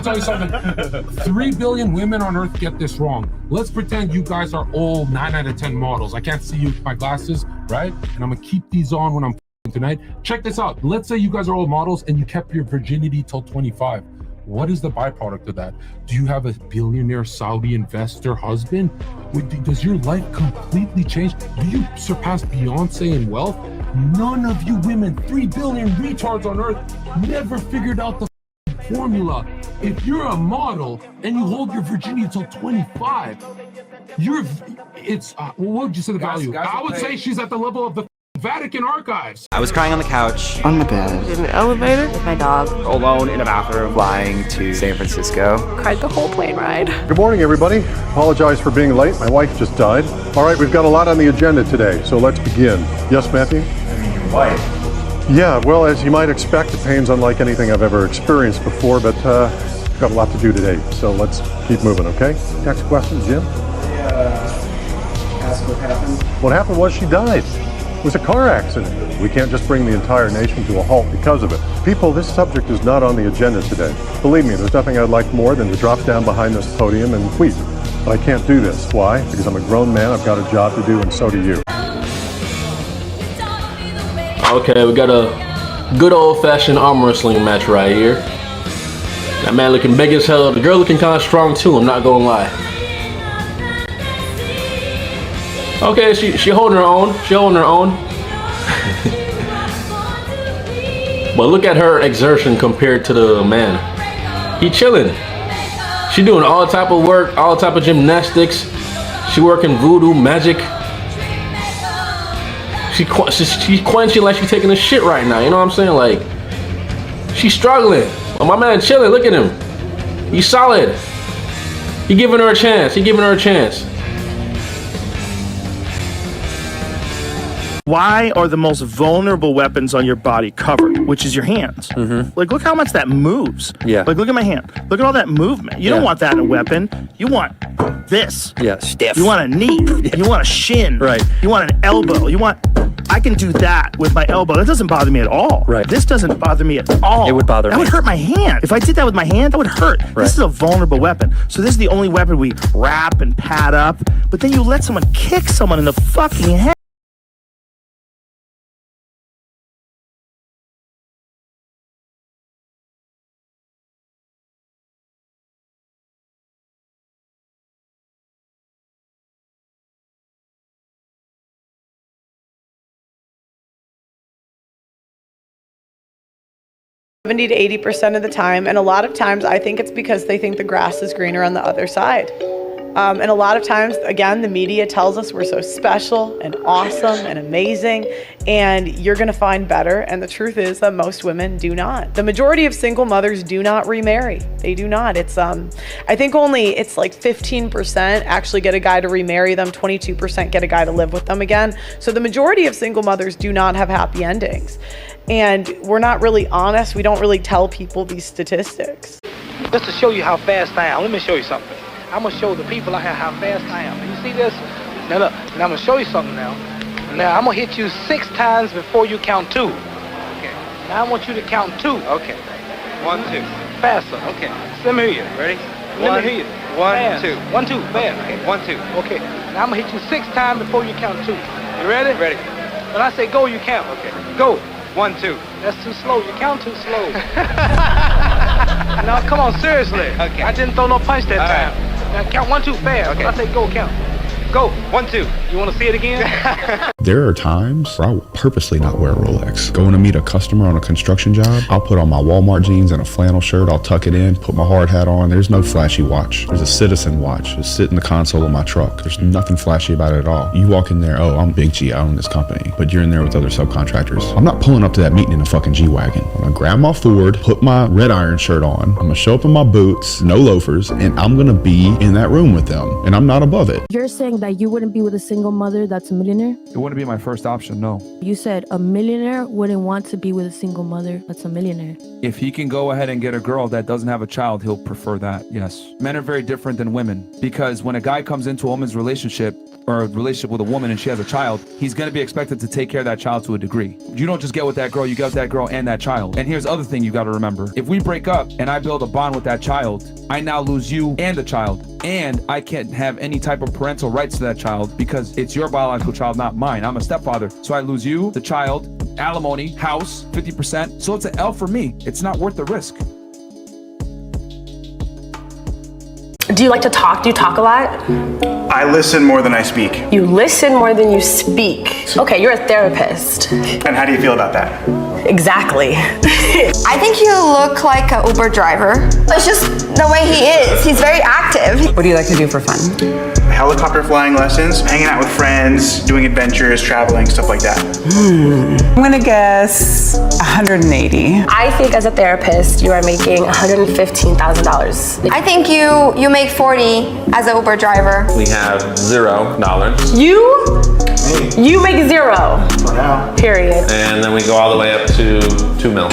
tell you something. 3 billion women on Earth get this wrong. Let's pretend you guys are all 9 out of 10 models. I can't see you with my glasses, right? And I'm gonna keep these on when I'm tonight. Check this out. Let's say you guys are all models and you kept your virginity till 25. What is the byproduct of that? Do you have a billionaire Saudi investor husband? Does your life completely change? Do you surpass Beyonce in wealth? None of you women, 3 billion retards on Earth, never figured out the formula. If you're a model and you hold your virginity until 25, what would you say the value? I would say she's at the level of the Vatican archives. I was crying on the couch, on the bed, in an elevator, with my dog, alone in a bathroom, flying to San Francisco. Cried the whole plane ride. Good morning, everybody. Apologize for being late. My wife just died. All right, we've got a lot on the agenda today, so let's begin. Yes, Matthew? Your wife? Yeah, well, as you might expect, the pain's unlike anything I've ever experienced before, but we've got a lot to do today, so let's keep moving, okay? Next question, Jim? Ask what happened. What happened was she died. It was a car accident. We can't just bring the entire nation to a halt because of it. People, this subject is not on the agenda today. Believe me, there's nothing I'd like more than to drop down behind this podium and weep. But I can't do this. Why? Because I'm a grown man, I've got a job to do, and so do you. Okay, we got a good old-fashioned arm wrestling match right here. That man looking big as hell. The girl looking kind of strong too, I'm not gonna lie. Okay, she holding her own. She holding her own. But look at her exertion compared to the man. He chilling. She doing all type of work, all type of gymnastics. She working voodoo magic. She quenching like she's taking a shit right now. You know what I'm saying? Like, she's struggling. But my man chilling. Look at him. He's solid. He giving her a chance. He giving her a chance. Why are the most vulnerable weapons on your body covered, which is your hands? Like, look how much that moves. Yeah. Like, look at my hand. Look at all that movement. You don't want that in a weapon. You want this. Yeah, stiff. You want a knee. You want a shin. Right. You want an elbow. I can do that with my elbow. That doesn't bother me at all. Right. This doesn't bother me at all. It would bother me. That would hurt my hand. If I did that with my hand, that would hurt. Right. This is a vulnerable weapon. So this is the only weapon we wrap and pad up. But then you let someone kick someone in the fucking head. To 80% of the time, and a lot of times I think it's because they think the grass is greener on the other side. And a lot of times, again, the media tells us we're so special and awesome and amazing, and you're gonna find better. And the truth is that most women do not. The majority of single mothers do not remarry. They do not. It's I think it's like 15% actually get a guy to remarry them, 22% get a guy to live with them again. So the majority of single mothers do not have happy endings. And we're not really honest. We don't really tell people these statistics. Just to show you how fast I am, let me show you something. I'm gonna show the people out here how fast I am. You see this? Now look, and I'm gonna show you something now. Now I'm gonna hit you 6 times before you count 2. Okay. Now I want you to count 2. Okay. 1, 2. Faster. Okay. Let me hear you. Ready? Let me hear you. 1, Fast. 2. 1, 2. Fast. Okay. 1, 2. Okay. Now I'm gonna hit you 6 times before you count 2. You ready? Ready. When I say go, you count. Okay. Go. 1, 2. That's too slow. You count too slow. Now, come on, seriously. Okay. I didn't throw no punch that time. Now, count 1, 2, fast. Okay. When I say go, count. Go. 1, 2. You want to see it again? There are times where I will purposely not wear a Rolex. Going to meet a customer on a construction job, I'll put on my Walmart jeans and a flannel shirt, I'll tuck it in, put my hard hat on. There's no flashy watch. There's a Citizen watch. Just sit in the console of my truck. There's nothing flashy about it at all. You walk in there, oh, I'm Big G, I own this company. But you're in there with other subcontractors. I'm not pulling up to that meeting in a fucking G-Wagon. I'm gonna grab my Ford, put my red iron shirt on, I'm gonna show up in my boots, no loafers, and I'm gonna be in that room with them. And I'm not above it. You're saying that you wouldn't be with a single mother that's a millionaire? It wouldn't be my first option, no. You said a millionaire wouldn't want to be with a single mother that's a millionaire. If he can go ahead and get a girl that doesn't have a child, he'll prefer that, yes. Men are very different than women because when a guy comes into a woman's relationship, or a relationship with a woman and she has a child, he's going to be expected to take care of that child to a degree. You don't just get with that girl, you get with that girl and that child. And here's the other thing you got to remember. If we break up and I build a bond with that child, I now lose you and the child. And I can't have any type of parental rights to that child because it's your biological child, not mine. I'm a stepfather. So I lose you, the child, alimony, house, 50%. So it's an L for me. It's not worth the risk. Do you like to talk? Do you talk a lot? I listen more than I speak. You listen more than you speak. Okay, you're a therapist. And how do you feel about that? Exactly. I think you look like an Uber driver. It's just the way he is. He's very active. What do you like to do for fun? Helicopter flying lessons, hanging out with friends, doing adventures, traveling, stuff like that. I'm gonna guess 180. I think as a therapist, you are making $115,000. I think you make 40 as an Uber driver. We have $0. You make zero. For now. Period. And then we go all the way up to 2 mil.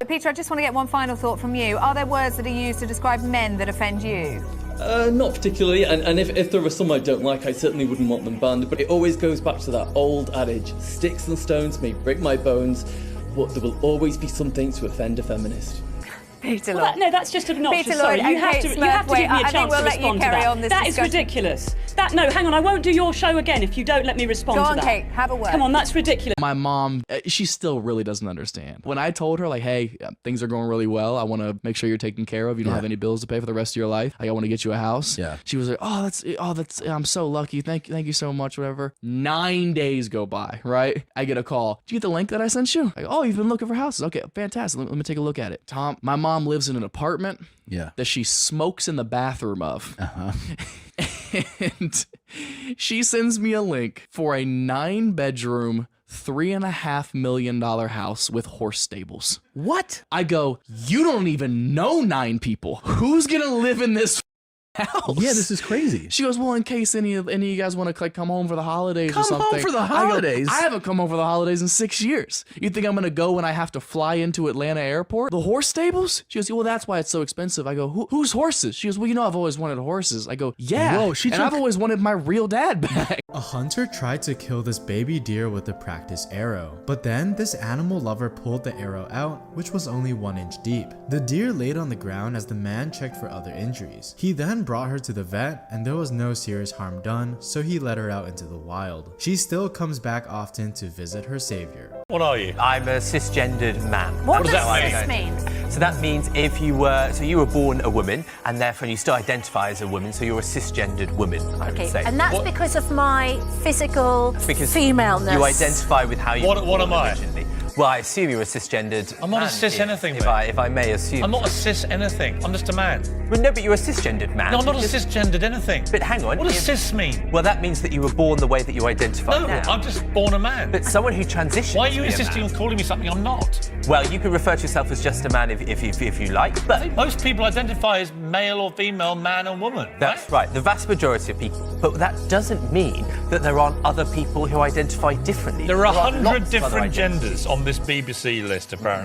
Peter, I just want to get one final thought from you. Are there words that are used to describe men that offend you? Not particularly, and if there are some I don't like, I certainly wouldn't want them banned, but it always goes back to that old adage, sticks and stones may break my bones, but there will always be something to offend a feminist. Peter Lloyd. No, that's just obnoxious. Peter Sorry, Lloyd, you have to give me a chance to respond to that. That is ridiculous. No, hang on, I won't do your show again if you don't let me respond to that. Go on, Kate, have a word. Come on, that's ridiculous. My mom, she still really doesn't understand. When I told her, like, hey, things are going really well, I want to make sure you're taken care of, you don't have any bills to pay for the rest of your life, like, I want to get you a house. Yeah. She was like, I'm so lucky, thank you so much, whatever. 9 days go by, right? I get a call. Did you get the link that I sent you? Like, oh, you've been looking for houses. Okay, fantastic. Let me take a look at it. Tom, my mom lives in an apartment that she smokes in the bathroom of. And she sends me a link for a 9-bedroom, $3.5 million house with horse stables. What? I go, you don't even know 9 people. Who's gonna live in this house? Yeah, this is crazy. She goes, well, in case any of you guys want to like come home for the holidays or something. Come home for the holidays? I haven't come home for the holidays in 6 years. You think I'm gonna go when I have to fly into Atlanta airport? The horse stables? She goes, well, that's why it's so expensive. I go, whose horses? She goes, well, I've always wanted horses. I go, yeah. Whoa, I've always wanted my real dad back. A hunter tried to kill this baby deer with a practice arrow, but then this animal lover pulled the arrow out, which was only 1 inch deep. The deer laid on the ground as the man checked for other injuries. He then brought her to the vet and there was no serious harm done, so he let her out into the wild. She still comes back often to visit her savior. What are you? I'm a cisgendered man. What does cis mean? So that means if you were born a woman and therefore you still identify as a woman, so you're a cisgendered woman, I would say. And that's because of my physical femaleness. You identify with how you What am I? originally. Well, I assume you're a cisgendered I'm not man, a cis anything, if I may assume. I'm not a cis anything. I'm just a man. Well, no, but you're a cisgendered man. No, I'm not a cisgendered anything. But hang on. What does cis mean? Well, that means that you were born the way that you identify No, now. I'm just born a man. But someone who transitions. Why are you to be a insisting man. on calling me something I'm not? Well, you can refer to yourself as just a man if you like, but... I think most people identify as male or female, man or woman. That's right, the vast majority of people. But that doesn't mean that there aren't other people who identify differently. There are 100 lots of other different identities. genders on this BBC list, apparently.